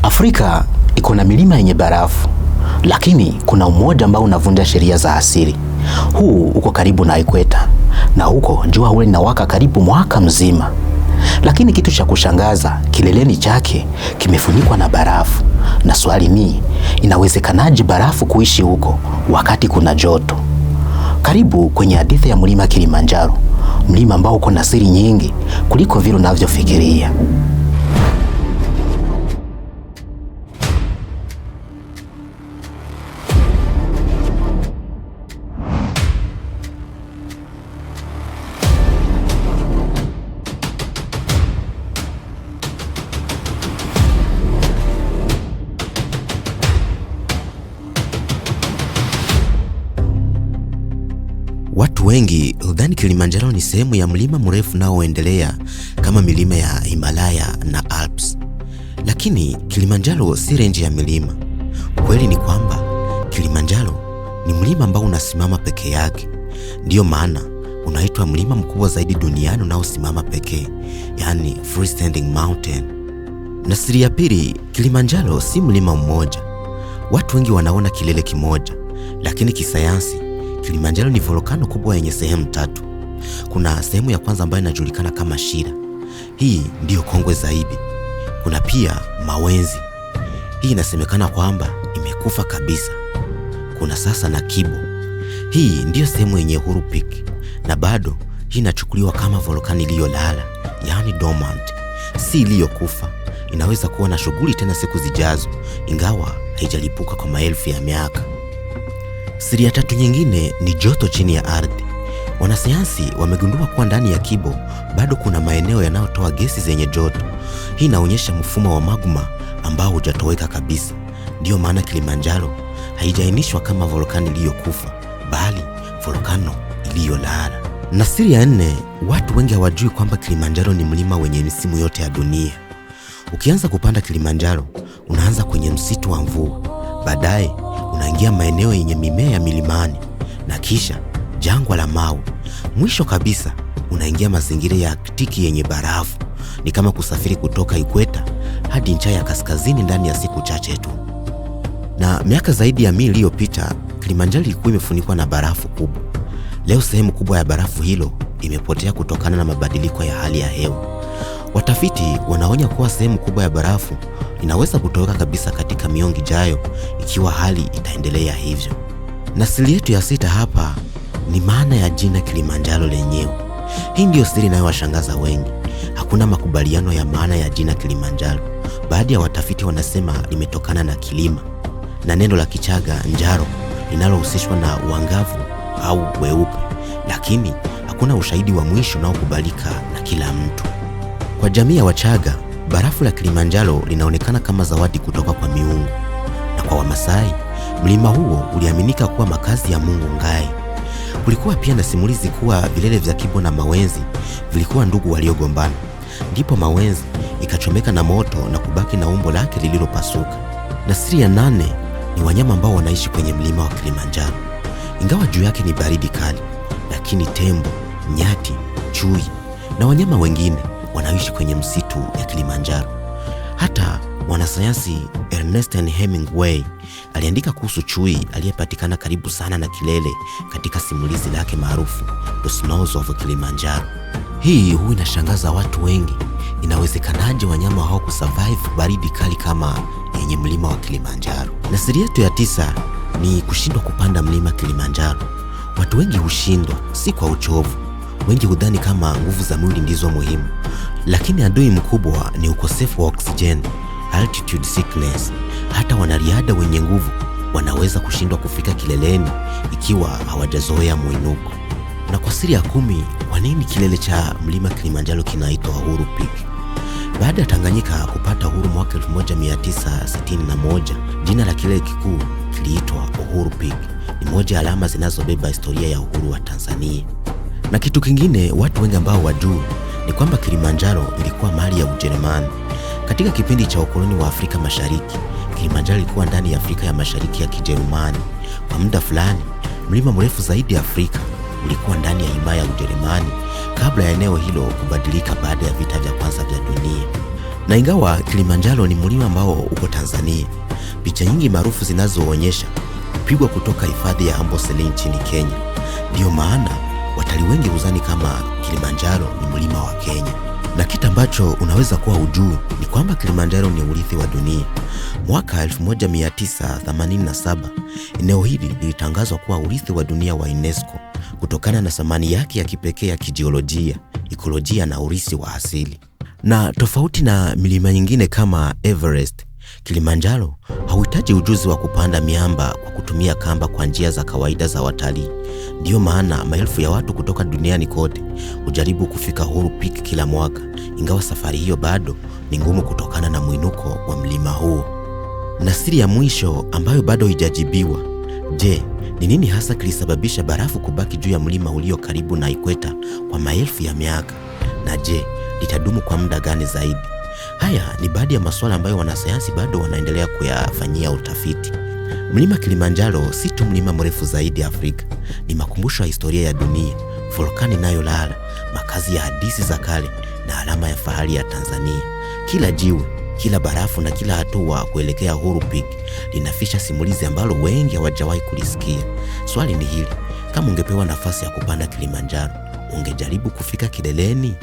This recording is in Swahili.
Afrika iko na milima yenye barafu, lakini kuna mmoja ambao unavunja sheria za asili. Huu uko karibu na ikweta, na huko jua huwa linawaka karibu mwaka mzima. Lakini kitu cha kushangaza, kileleni chake kimefunikwa na barafu. Na swali ni, inawezekanaje barafu kuishi huko wakati kuna joto? Karibu kwenye hadithi ya mlima Kilimanjaro, mlima ambao uko na siri nyingi kuliko vile unavyofikiria. Watu wengi hudhani Kilimanjaro ni sehemu ya mlima mrefu unaoendelea kama milima ya Himalaya na Alps. Lakini Kilimanjaro si renji ya milima. Kweli ni kwamba Kilimanjaro ni mlima ambao unasimama peke yake. Ndiyo maana unaitwa mlima mkubwa zaidi duniani unaosimama pekee, yani freestanding mountain. Na siri ya pili, Kilimanjaro si mlima mmoja. Watu wengi wanaona kilele kimoja, lakini kisayansi Kilimanjaro ni volkano kubwa yenye sehemu tatu. Kuna sehemu ya kwanza ambayo inajulikana kama Shira. Hii ndiyo kongwe zaidi. Kuna pia Mawenzi. Hii inasemekana kwamba imekufa kabisa. Kuna sasa na Kibo. Hii ndiyo sehemu yenye Uhuru Peak. Na bado hii inachukuliwa kama volkano iliyolala, yani dormant, si iliyokufa. Inaweza kuwa na shughuli tena siku zijazo, ingawa haijalipuka kwa maelfu ya miaka. Siri ya tatu nyingine ni joto chini ya ardhi. Wanasayansi wamegundua kuwa ndani ya Kibo bado kuna maeneo yanayotoa gesi zenye joto. Hii inaonyesha mfumo wa magma ambao hujatoweka kabisa. Ndiyo maana Kilimanjaro haijainishwa kama volkano iliyokufa, bali volkano iliyolala. Na siri ya nne, watu wengi hawajui kwamba Kilimanjaro ni mlima wenye misimu yote ya dunia. Ukianza kupanda Kilimanjaro, unaanza kwenye msitu wa mvua. Baadaye unaingia maeneo yenye mimea ya milimani, na kisha jangwa la mawe. Mwisho kabisa unaingia mazingira ya Aktiki yenye barafu. Ni kama kusafiri kutoka ikweta hadi ncha ya kaskazini ndani ya siku chache tu. Na miaka zaidi ya 100 iliyopita, Kilimanjaro ilikuwa imefunikwa na barafu kubwa. Leo sehemu kubwa ya barafu hilo imepotea kutokana na mabadiliko ya hali ya hewa. Watafiti wanaonya kuwa sehemu kubwa ya barafu inaweza kutoweka kabisa katika miongo ijayo ikiwa hali itaendelea hivyo. Na siri yetu ya sita hapa ni maana ya jina Kilimanjaro lenyewe. Hii ndiyo siri inayowashangaza wengi. Hakuna makubaliano ya maana ya jina Kilimanjaro. Baadhi ya watafiti wanasema limetokana na kilima na neno la Kichaga njaro linalohusishwa na uangavu au weupe, lakini hakuna ushahidi wa mwisho unaokubalika na kila mtu. Kwa jamii ya Wachaga, barafu la Kilimanjaro linaonekana kama zawadi kutoka kwa miungu. Na kwa Wamasai, mlima huo uliaminika kuwa makazi ya Mungu Ngai. Kulikuwa pia na simulizi kuwa vilele vya Kibo na Mawenzi vilikuwa ndugu waliogombana. Ndipo Mawenzi ikachomeka na moto na kubaki na umbo lake lililopasuka. Na siri ya 8 ni wanyama ambao wanaishi kwenye mlima wa Kilimanjaro. Ingawa juu yake ni baridi kali, lakini tembo, nyati, chui na wanyama wengine wanaishi kwenye msitu ya Kilimanjaro. Hata mwanasayansi Ernest Hemingway aliandika kuhusu chui aliyepatikana karibu sana na kilele katika simulizi lake maarufu The Snows of Kilimanjaro. Hii huwa inashangaza watu wengi. Inawezekanaje wanyama hao kusurvive baridi kali kama yenye mlima wa Kilimanjaro? Na siri yetu ya 9 ni kushindwa kupanda mlima Kilimanjaro. Watu wengi hushindwa si kwa uchovu. Wengi hudhani kama nguvu za mwili ndizo muhimu, lakini adui mkubwa ni ukosefu wa oksijeni, altitude sickness. Hata wanariadha wenye nguvu wanaweza kushindwa kufika kileleni ikiwa hawajazoea mwinuko. Na kwa siri ya 10, kwa nini kilele cha mlima Kilimanjaro kinaitwa Uhuru Peak? Baada ya Tanganyika kupata uhuru mwaka 1961, jina la kilele kikuu kiliitwa Uhuru Peak. Ni moja ya alama zinazobeba historia ya uhuru wa Tanzania. Na kitu kingine watu wengi ambao wajui ni kwamba Kilimanjaro ilikuwa mali ya Ujerumani. Katika kipindi cha ukoloni wa Afrika Mashariki, Kilimanjaro ilikuwa ndani ya Afrika ya Mashariki ya Kijerumani. Kwa muda fulani, mlima mrefu zaidi Afrika ulikuwa ndani ya himaya ya Ujerumani kabla ya eneo hilo kubadilika baada ya vita vya kwanza vya dunia. Na ingawa Kilimanjaro ni mlima ambao uko Tanzania, picha nyingi maarufu zinazoonyesha kupigwa kutoka hifadhi ya Amboseli nchini Kenya. Ndiyo maana watalii wengi huzani kama Kilimanjaro ni mlima wa Kenya. Na kitu ambacho unaweza kuwa hujui ni kwamba Kilimanjaro ni urithi wa dunia. Mwaka 1987 eneo hili lilitangazwa kuwa urithi wa dunia wa UNESCO kutokana na thamani yake ya kipekee ya kijiolojia, ekolojia na urithi wa asili. Na tofauti na milima nyingine kama Everest, Kilimanjaro hauhitaji ujuzi wa kupanda miamba kwa kutumia kamba kwa njia za kawaida za watalii. Ndiyo maana maelfu ya watu kutoka duniani kote hujaribu kufika Uhuru Peak kila mwaka, ingawa safari hiyo bado ni ngumu kutokana na mwinuko wa mlima huo. Na siri ya mwisho ambayo bado haijajibiwa, je, ni nini hasa kilisababisha barafu kubaki juu ya mlima ulio karibu na ikweta kwa maelfu ya miaka? Na je, litadumu kwa muda gani zaidi? Haya ni baadhi ya masuala ambayo wanasayansi bado wanaendelea kuyafanyia utafiti. Mlima Kilimanjaro si tu mlima mrefu zaidi Afrika, ni makumbusho ya historia ya dunia, volkani inayolala, makazi ya hadithi za kale na alama ya fahari ya Tanzania. Kila jiwe, kila barafu na kila hatua kuelekea Uhuru Peak linaficha simulizi ambalo wengi hawajawahi kulisikia. Swali ni hili: kama ungepewa nafasi ya kupanda Kilimanjaro, ungejaribu kufika kileleni?